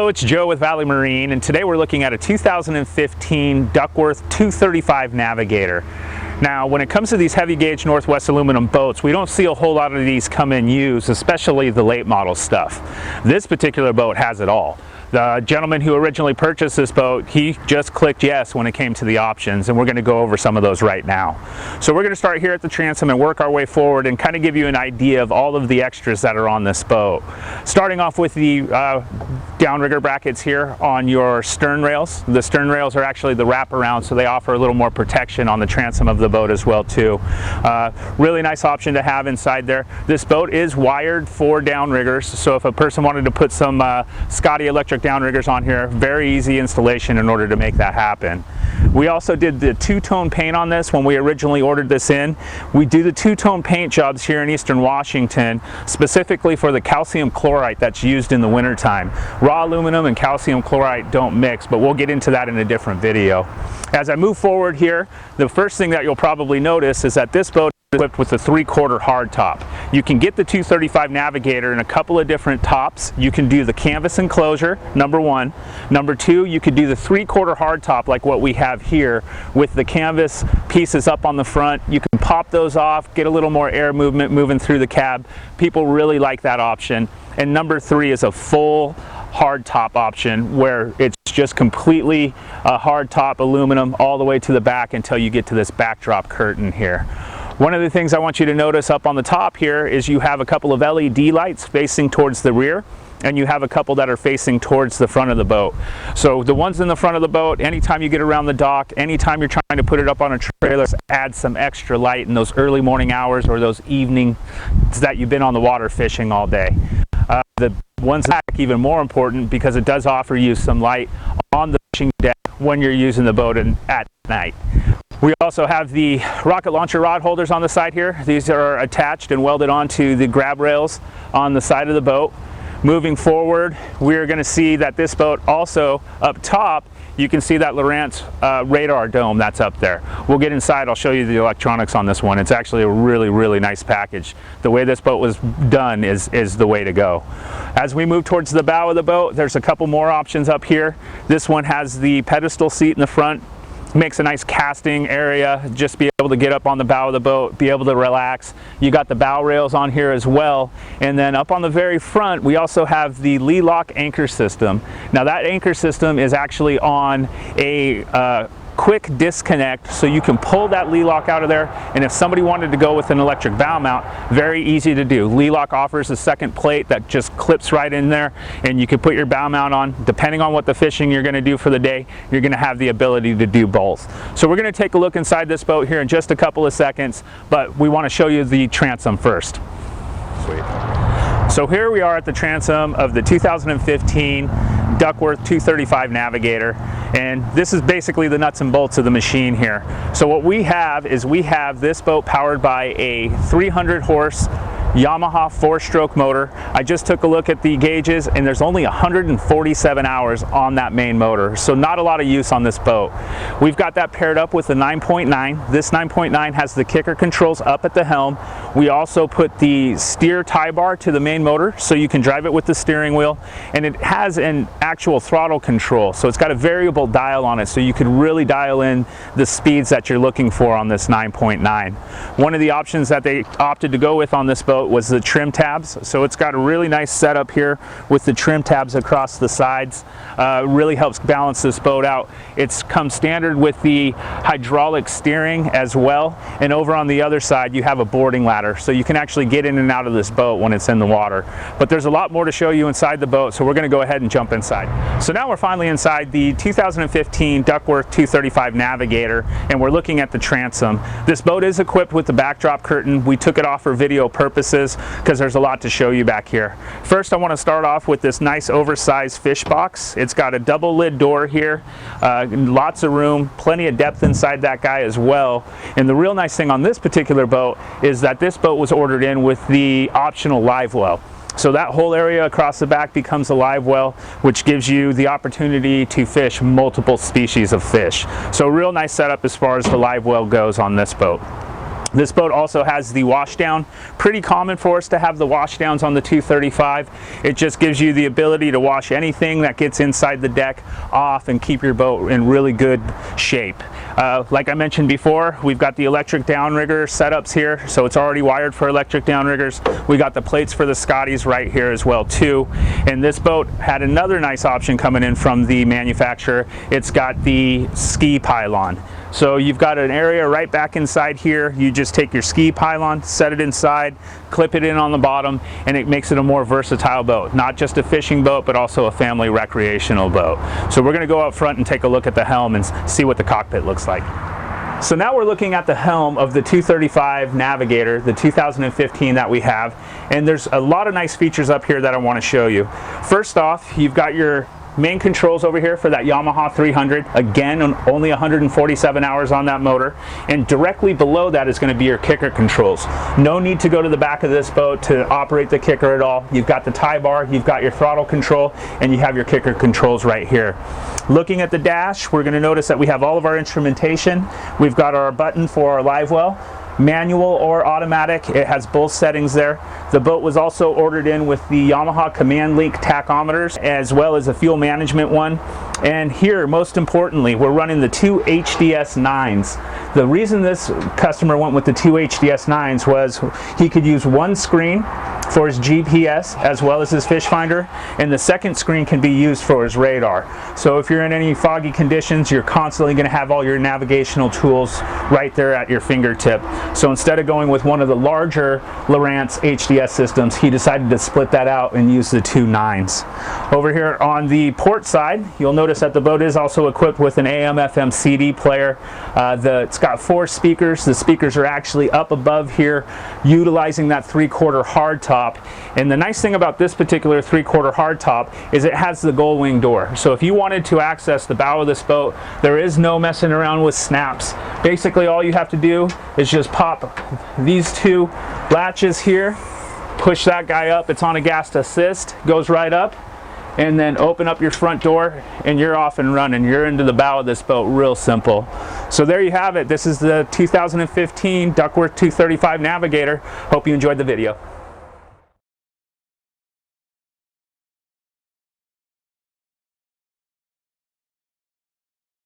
Hello, it's Joe with Valley Marine, and today we're looking at a 2015 Duckworth 235 Navigator. Now, when it comes to these heavy gauge Northwest aluminum boats, we don't see a whole lot of these come in use, especially the late model stuff. This particular boat has it all. The gentleman who originally purchased this boat, he just clicked yes when it came to the options, and we're going to go over some of those right now. So we're going to start here at the transom and work our way forward and kind of give you an idea of all of the extras that are on this boat. Starting off with the downrigger brackets here on your stern rails. The stern rails are actually the wraparound, so they offer a little more protection on the transom of the boat as well too. Really nice option to have inside there. This boat is wired for downriggers, so if a person wanted to put some Scotty electric downriggers on here, very easy installation in order to make that happen. We also did the two-tone paint on this when we originally ordered this in. We do the two-tone paint jobs here in Eastern Washington specifically for the calcium chloride that's used in the wintertime. Raw aluminum and calcium chloride don't mix, but we'll get into that in a different video. As I move forward here, the first thing that you'll probably notice is that this boat is equipped with a 3/4 hard top. You can get the 235 Navigator in a couple of different tops. You can do the canvas enclosure, number one. Number two, you could do the 3/4 hard top like what we have here with the canvas pieces up on the front. You can pop those off, get a little more air movement moving through the cab. People really like that option. And number three is a full hard top option where it's just completely hard top aluminum all the way to the back until you get to this backdrop curtain here. One of the things I want you to notice up on the top here is you have a couple of LED lights facing towards the rear, and you have a couple that are facing towards the front of the boat. So the ones in the front of the boat, anytime you get around the dock, anytime you're trying to put it up on a trailer, add some extra light in those early morning hours or those evenings that you've been on the water fishing all day. The ones back even more important because it does offer you some light on the fishing deck when you're using the boat at night. We also have the rocket launcher rod holders on the side here. These are attached and welded onto the grab rails on the side of the boat. Moving forward, we're going to see that this boat also up top, you can see that Lowrance radar dome that's up there. We'll get inside, I'll show you the electronics on this one. It's actually a really nice package. The way this boat was done is the way to go. As we move towards the bow of the boat, there's a couple more options up here. This one has the pedestal seat in the front. Makes a nice casting area, just be able to get up on the bow of the boat, be able to relax. You got the bow rails on here as well, and then up on the very front we also have the lee lock anchor system. Now that anchor system is actually on a quick disconnect, so you can pull that lee lock out of there, and if somebody wanted to go with an electric bow mount, very easy to do. Lee lock offers a second plate that just clips right in there, and you can put your bow mount on. Depending on what the fishing you're going to do for the day, you're going to have the ability to do both. So we're going to take a look inside this boat here in just a couple of seconds, but we want to show you the transom first. Sweet. So here we are at the transom of the 2015 Duckworth 235 Navigator, and this is basically the nuts and bolts of the machine here. So what we have is we have this boat powered by a 300 horse Yamaha 4-stroke motor. I just took a look at the gauges and there's only 147 hours on that main motor, so not a lot of use on this boat. We've got that paired up with the 9.9. This 9.9 has the kicker controls up at the helm. We also put the steer tie bar to the main motor so you can drive it with the steering wheel, and it has an actual throttle control, so it's got a variable dial on it, so you could really dial in the speeds that you're looking for on this 9.9. One of the options that they opted to go with on this boat was the trim tabs. So it's got a really nice setup here with the trim tabs across the sides. Really helps balance this boat out. It's come standard with the hydraulic steering as well, and over on the other side you have a boarding ladder, so you can actually get in and out of this boat when it's in the water. But there's a lot more to show you inside the boat, so we're going to go ahead and jump inside. So now we're finally inside the 2015 Duckworth 235 Navigator, and we're looking at the transom. This boat is equipped with the backdrop curtain. We took it off for video purposes because there's a lot to show you back here. First, I want to start off with this nice oversized fish box. It's got a double lid door here, lots of room, plenty of depth inside that guy as well. And the real nice thing on this particular boat is that this boat was ordered in with the optional live well. So that whole area across the back becomes a live well, which gives you the opportunity to fish multiple species of fish. So real nice setup as far as the live well goes on this boat. This boat also has the washdown. Pretty common for us to have the washdowns on the 235. It just gives you the ability to wash anything that gets inside the deck off and keep your boat in really good shape. Like I mentioned before, we've got the electric downrigger setups here, so it's already wired for electric downriggers. We got the plates for the Scotties right here as well too. And this boat had another nice option coming in from the manufacturer. It's got the ski pylon. So you've got an area right back inside here. You just take your ski pylon, set it inside, clip it in on the bottom, and it makes it a more versatile boat. Not just a fishing boat, but also a family recreational boat. So we're gonna go out front and take a look at the Helm and see what the cockpit looks like. So now we're looking at the Helm of the 235 Navigator, the 2015 that we have. And there's a lot of nice features up here that I wanna show you. First off, you've got your main controls over here for that Yamaha 300. Again, only 147 hours on that motor. And directly below that is going to be your kicker controls. No need to go to the back of this boat to operate the kicker at all. You've got the tie bar, you've got your throttle control, and you have your kicker controls right here. Looking at the dash, we're going to notice that we have all of our instrumentation. We've got our button for our live well. Manual or automatic, it has both settings there. The boat was also ordered in with the Yamaha Command Link tachometers as well as a fuel management one. And here, most importantly, we're running the two HDS 9s. The reason this customer went with the two HDS 9s was he could use one screen for his GPS as well as his fish finder, and the second screen can be used for his radar. So if you're in any foggy conditions, you're constantly going to have all your navigational tools right there at your fingertip. So instead of going with one of the larger Lowrance HDS systems, he decided to split that out and use the two 9s. Over here on the port side, you'll notice that the boat is also equipped with an AM/FM CD player. It's got 4 speakers. The speakers are actually up above here, utilizing that 3/4 hardtop. And the nice thing about this particular 3/4 hardtop is it has the gull wing door. So if you wanted to access the bow of this boat, there is no messing around with snaps. Basically, all you have to do is just pop these 2 latches here, push that guy up. It's on a gas assist, goes right up, and then open up your front door and you're off and running. You're into the bow of this boat real simple. So there you have it. This is the 2015 Duckworth 235 Navigator. Hope you enjoyed the video.